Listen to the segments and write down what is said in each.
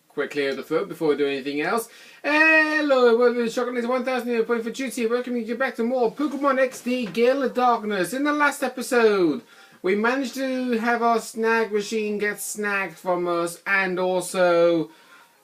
Quick clear of the throat before we do anything else. Hello, welcome to Shotgun is 1000 point for duty. Welcoming you back to more Pokemon XD Gale of Darkness. In the last episode, we managed to have our snag machine get snagged from us, and also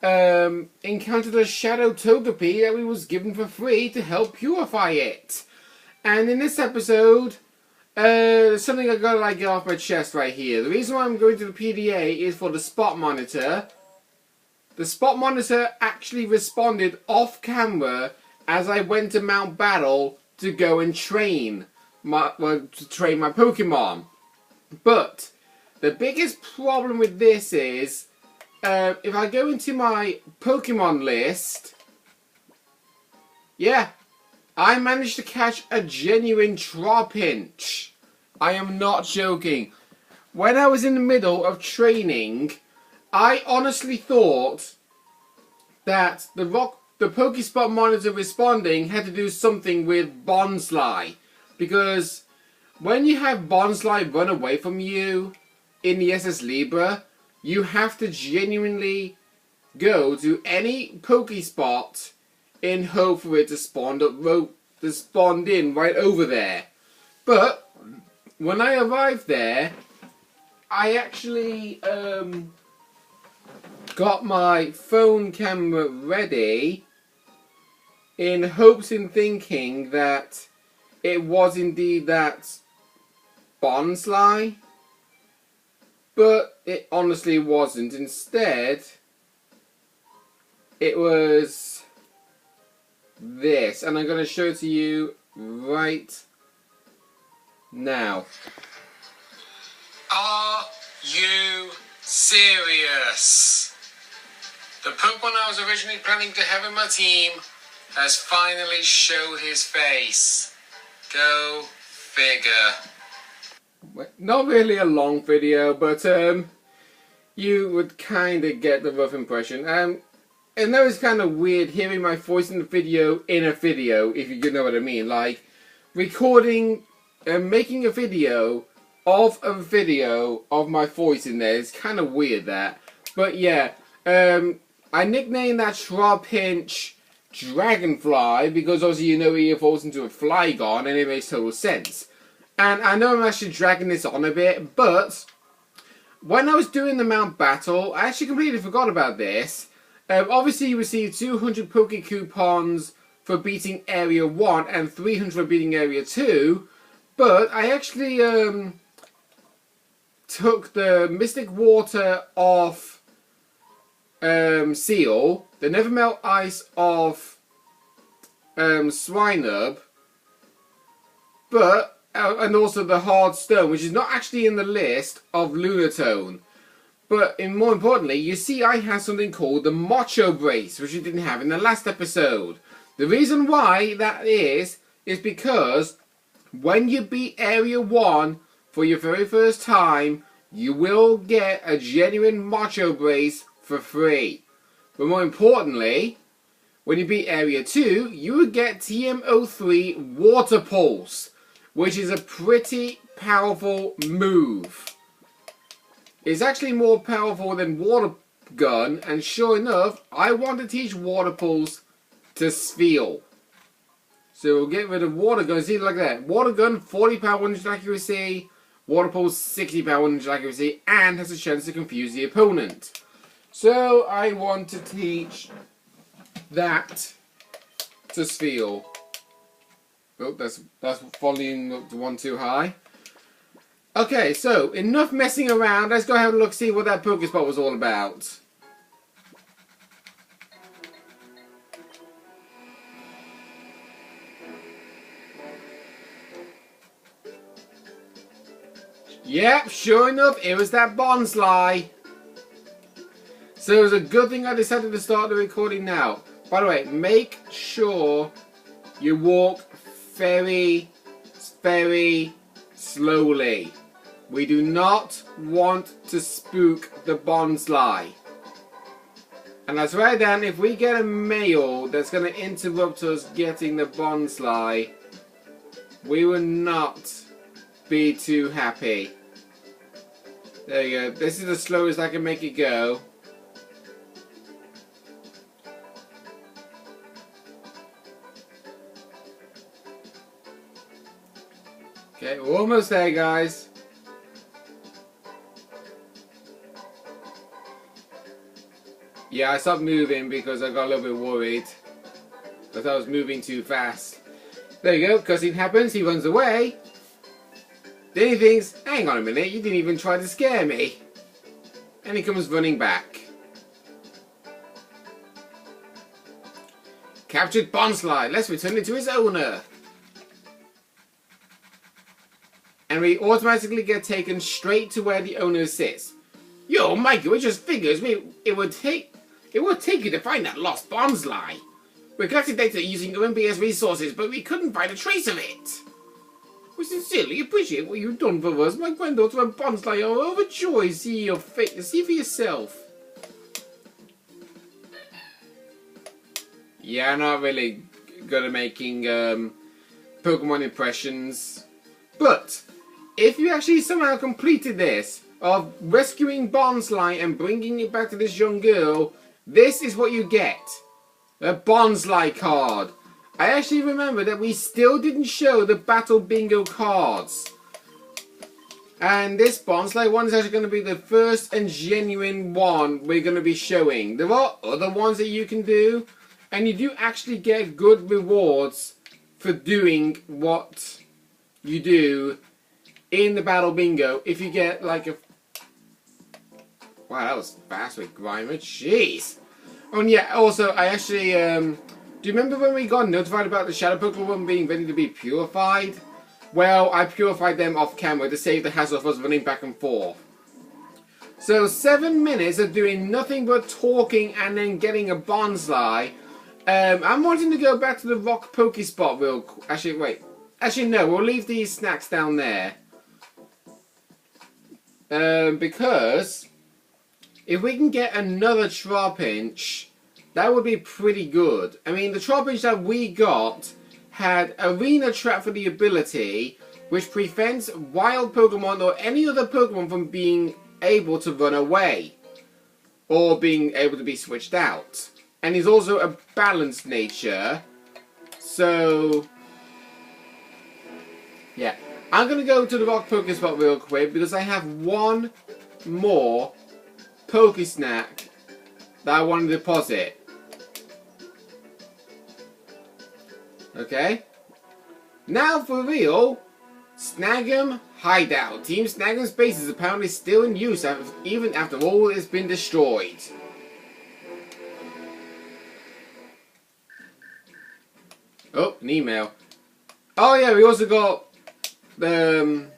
encountered a Shadow Togepi that we was given for free to help purify it. And in this episode, something I gotta get off my chest right here. The reason why I'm going to the PDA is for the spot monitor. The spot monitor actually responded off camera as I went to Mount Battle to go and train my Pokemon. But the biggest problem with this is if I go into my Pokemon list, yeah, I managed to catch a genuine Trapinch. I am not joking. When I was in the middle of training, I honestly thought that the Pokespot monitor responding had to do something with Bonsly. Because when you have Bonsly run away from you in the SS Libra, you have to genuinely go to any Pokespot in hope for it to spawn in right over there. But when I arrived there, I actually got my phone camera ready in hopes and thinking that it was indeed that Bonsly, but it honestly wasn't. Instead, it was this, and I'm going to show it to you right now. Are you serious? The Pokemon I was originally planning to have in my team has finally showed his face. Go figure. Not really a long video, but you would kind of get the rough impression. And that was kind of weird hearing my voice in a video, if you know what I mean. Like, recording and making a video of my voice in there is kind of weird, that. But yeah, I nicknamed that Trapinch Dragonfly because obviously you know he evolves into a Flygon, and it makes total sense. And I know I'm actually dragging this on a bit, but when I was doing the Mount Battle, I actually completely forgot about this. Obviously you receive 200 Poke Coupons for beating Area 1 and 300 for beating Area 2, but I actually took the Mystic Water off Seal, the Never Melt Ice off Swinub, but and also the Hard Stone, which is not actually in the list of Lunatone. But more importantly, you see I have something called the Macho Brace, which you didn't have in the last episode. The reason why that is because when you beat Area 1 for your very first time, you will get a genuine Macho Brace for free. But more importantly, when you beat Area 2, you will get TM03 Water Pulse, which is a pretty powerful move. It's actually more powerful than Water Gun, and sure enough, I want to teach Water Pulse to Spheal. So we'll get rid of Water Gun, see, like that. Water Gun, 40 power 100 accuracy, Water Pulse, 60 power 100 accuracy, and has a chance to confuse the opponent. So I want to teach that to Spheal. Oh, that's volume up to 1 too high. Okay, so enough messing around. Let's go have a look, see what that Pokespot was all about. Yep, sure enough, it was that Bonsly. So it was a good thing I decided to start the recording now. By the way, make sure you walk very, very slowly. We do not want to spook the Bonsly. And I swear then, if we get a mail that's going to interrupt us getting the Bonsly, we will not be too happy. There you go. This is the slowest I can make it go. Okay, we're almost there, guys. Yeah, I stopped moving because I got a little bit worried. I thought I was moving too fast. There you go, cutscene happens, he runs away. Then he thinks, hang on a minute, you didn't even try to scare me. And he comes running back. Captured Bonsly, let's return it to its owner. And we automatically get taken straight to where the owner sits. Yo, Michael, it just figures it would take you to find that lost Bonsly. We collected data using OMBS resources, but we couldn't find a trace of it. We sincerely appreciate what you've done for us. My granddaughter and Bonsly are overjoyed. See your face. See for yourself. Yeah, I'm not really good at making Pokemon impressions. But if you actually somehow completed this, of rescuing Bonsly and bringing it back to this young girl, this is what you get. A Bonsly card. I actually remember that we still didn't show the Battle Bingo cards. And this Bonsly one is actually going to be the first and genuine one we're going to be showing. There are other ones that you can do. And you do actually get good rewards for doing what you do in the Battle Bingo. If you get like a... Wow, that was fast with Grimer. Jeez. Oh, and yeah, also, I actually... do you remember when we got notified about the Shadow Pokemon being ready to be purified? Well, I purified them off camera to save the hassle of us running back and forth. So, 7 minutes of doing nothing but talking and then getting a Bonsly. I'm wanting to go back to the Rock Pokespot real quick. Actually, wait. Actually, no, we'll leave these snacks down there. Because if we can get another Trapinch, that would be pretty good. I mean, the Trapinch that we got had Arena Trap for the ability, which prevents wild Pokemon or any other Pokemon from being able to run away. Or being able to be switched out. And he's also a balanced nature. So, yeah. I'm going to go to the Rock Pokespot real quick because I have one more Pokesnack that I want to deposit. Okay. Now for real, Snag'em Hideout. Team Snag'em's base is apparently still in use even after all has been destroyed. Oh, an email. Oh yeah, we also got the...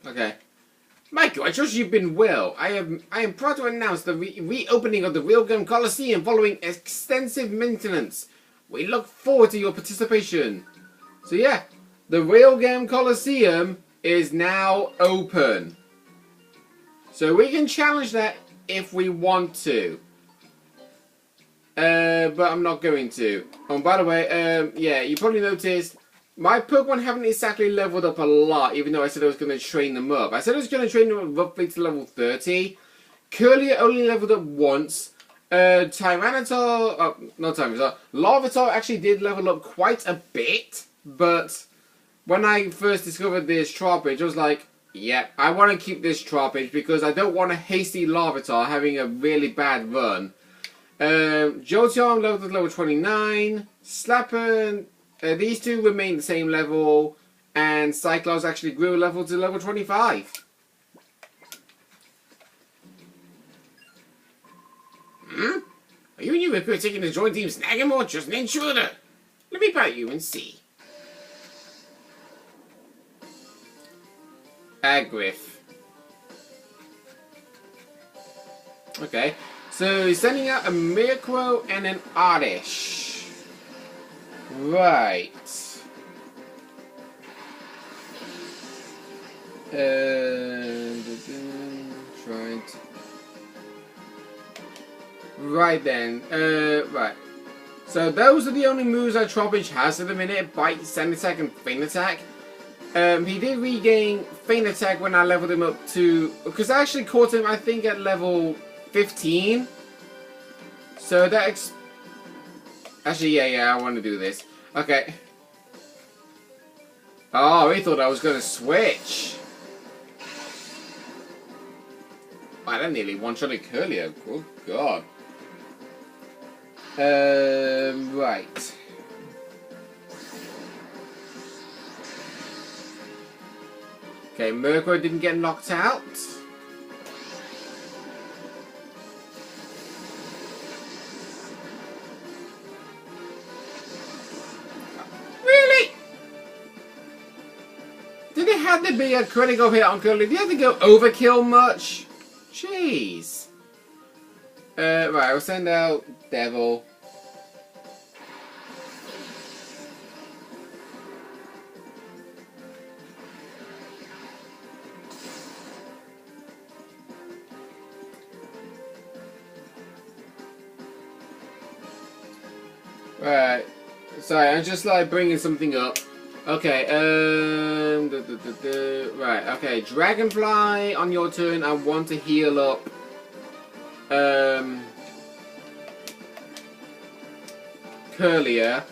okay. Michael, I trust you've been well. I am proud to announce the reopening of the Real Game Coliseum following extensive maintenance. We look forward to your participation. So yeah, the Real Game Coliseum is now open. So we can challenge that if we want to. But I'm not going to. Oh, by the way, yeah, you probably noticed my Pokemon haven't exactly leveled up a lot, even though I said I was going to train them up. I said I was going to train them up roughly to level 30. Curly only leveled up once. Tyranitar, not Tyranitar, Larvitar actually did level up quite a bit, but when I first discovered this Trapinch, I was like, yeah, I want to keep this Trapinch because I don't want a hasty Larvitar having a really bad run. Jolteon leveled to level 29, Slapper, these two remain the same level, and Cyclops actually grew a level to level 25. Hmm? Are you and your recruit taking to join Team Snag'em or just an intruder? Let me pat you and see. Agriff. Okay, so he's sending out a Murkrow and an Oddish. Right. Trying to... Right then, right. So those are the only moves that Trapinch has at the minute: Bite, Sand Attack, and Feint Attack. He did regain feint attack when I leveled him up to... Because I actually caught him, I think, at level 15. So that... Actually, yeah, I want to do this. Okay. Oh, he thought I was going to switch. Wow, that nearly one-shotted Curlier. Good God. Right. Okay, Murkrow didn't get knocked out. Really? Did it have to be a critical hit on Curly? Did you have to go overkill much? Jeez. Right, I'll send out Devil. Right. Sorry, I'm just like bringing something up. Okay, right, okay, Dragonfly, on your turn, I want to heal up, Curlier,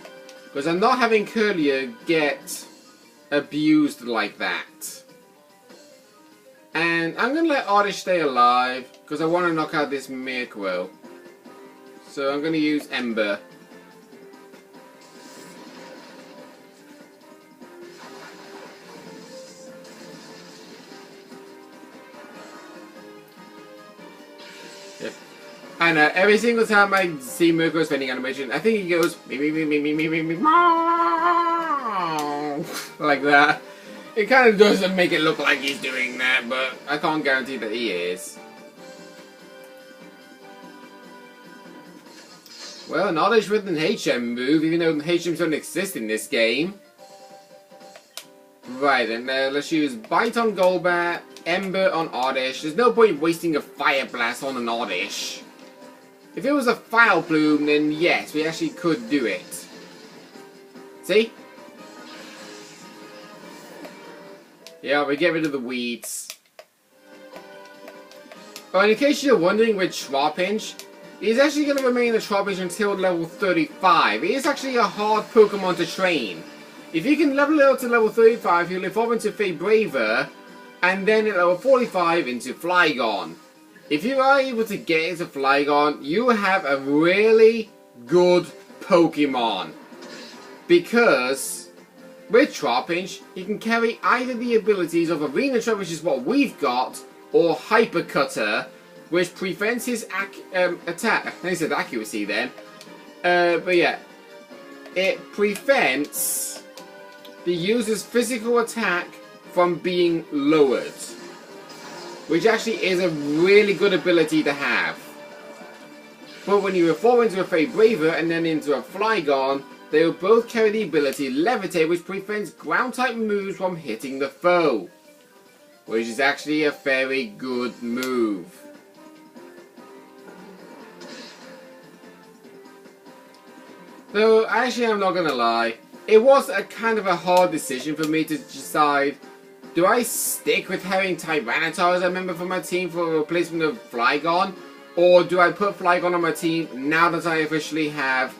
because I'm not having Curlier get abused like that. And I'm going to let Oddish stay alive, because I want to knock out this Murkrow. So I'm going to use Ember. And every single time I see Murkrow's vending animation, I think he goes me, like that. It kind of doesn't make it look like he's doing that, but I can't guarantee that he is. Well, knowledge with an HM move, even though HMs don't exist in this game. Right, and let's use Bite on Golbat, Ember on Oddish. There's no point wasting a Fire Blast on an Oddish. If it was a File Plume, then yes, we actually could do it. See? Yeah, we get rid of the weeds. Oh, and in case you're wondering with Trapinch, he's actually going to remain a Trapinch until level 35. He is actually a hard Pokemon to train. If you can level it up to level 35, he'll evolve into Braver, and then at level 45 into Flygon. If you are able to get into Flygon, you have a really good Pokemon. Because with Trapinch, he can carry either the abilities of Arena Trap, which is what we've got, or Hyper Cutter, which prevents his attack. I said accuracy then. But yeah, it prevents the user's physical attack from being lowered. Which actually is a really good ability to have. But when you evolve into a Braver and then into a Flygon, they will both carry the ability Levitate, which prevents ground type moves from hitting the foe. Which is actually a very good move. Though, actually I'm not gonna lie, it was a kind of a hard decision for me to decide, do I stick with having Tyranitar as a member for my team for a replacement of Flygon? Or do I put Flygon on my team now that I officially have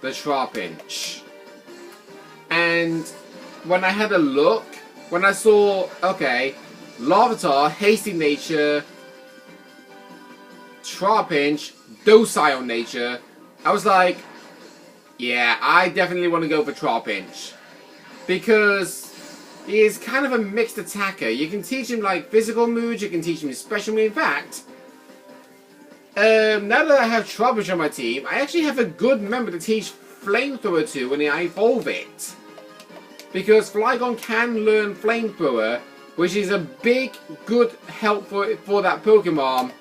the Trapinch? And when I had a look, when I saw, okay, Larvitar, Hasty Nature, Trapinch, Docile Nature, I was like, yeah, I definitely want to go for Trapinch. Because he is kind of a mixed attacker. You can teach him like physical moves, you can teach him special moves. In fact, now that I have Trapinch on my team, I actually have a good member to teach Flamethrower to when I evolve it. Because Flygon can learn Flamethrower, which is a big, good help for that Pokemon.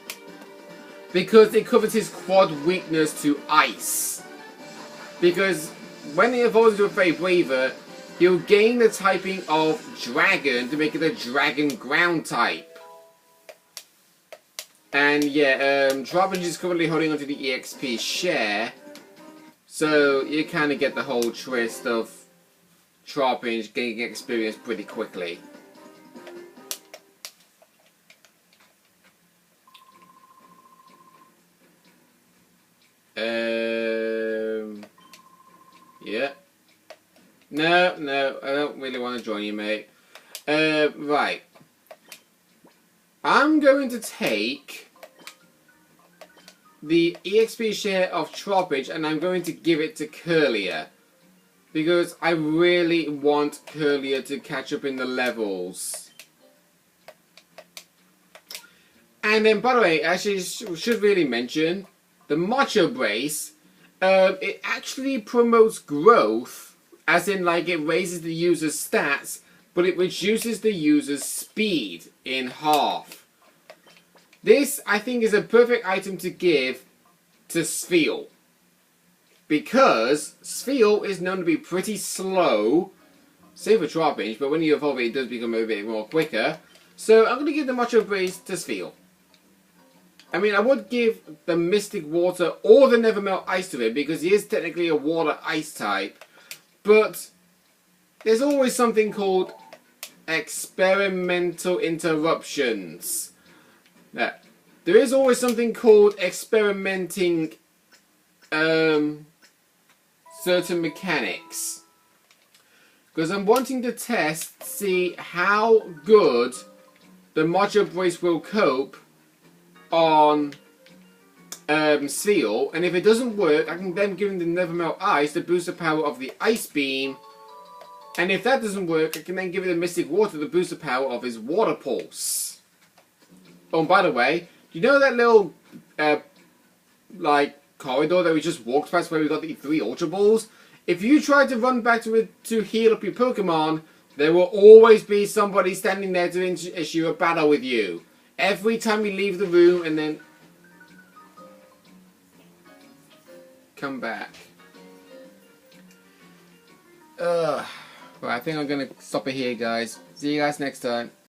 Because it covers his quad weakness to Ice. Because when he evolves into a Braver, he'll gain the typing of Dragon to make it a Dragon Ground type. And yeah, Trapinch is currently holding onto the EXP share. So you kind of get the whole twist of Trapinch gaining experience pretty quickly. Yeah. No, I don't really want to join you, mate. Right. I'm going to take the EXP share of Trapinch and I'm going to give it to Curlier. Because I really want Curlier to catch up in the levels. And then, by the way, actually should really mention, the Macho Brace, it actually promotes growth, as in like it raises the user's stats, but it reduces the user's speed in half. This, I think, is a perfect item to give to Spheal. Because Spheal is known to be pretty slow, same for Trapinch, but when you evolve it, it does become a bit more quicker. So I'm going to give the Macho Brace to Spheal. I mean, I would give the Mystic Water or the Nevermelt Ice to it, because he is technically a Water-Ice type. But there's always something called experimental interruptions. Now, there is always something called experimenting certain mechanics. Because I'm wanting to test, see how good the Macho Brace will cope on Spheal, and if it doesn't work, I can then give him the Nevermelt Ice to boost the power of the Ice Beam, and if that doesn't work, I can then give it the Mystic Water to boost the power of his Water Pulse. Oh, and by the way, do you know that little like corridor that we just walked past where we got the 3 Ultra Balls? If you try to run back to it to heal up your Pokemon, there will always be somebody standing there to issue a battle with you. Every time you leave the room and then come back. Well, I think I'm going to stop it here, guys. See you guys next time.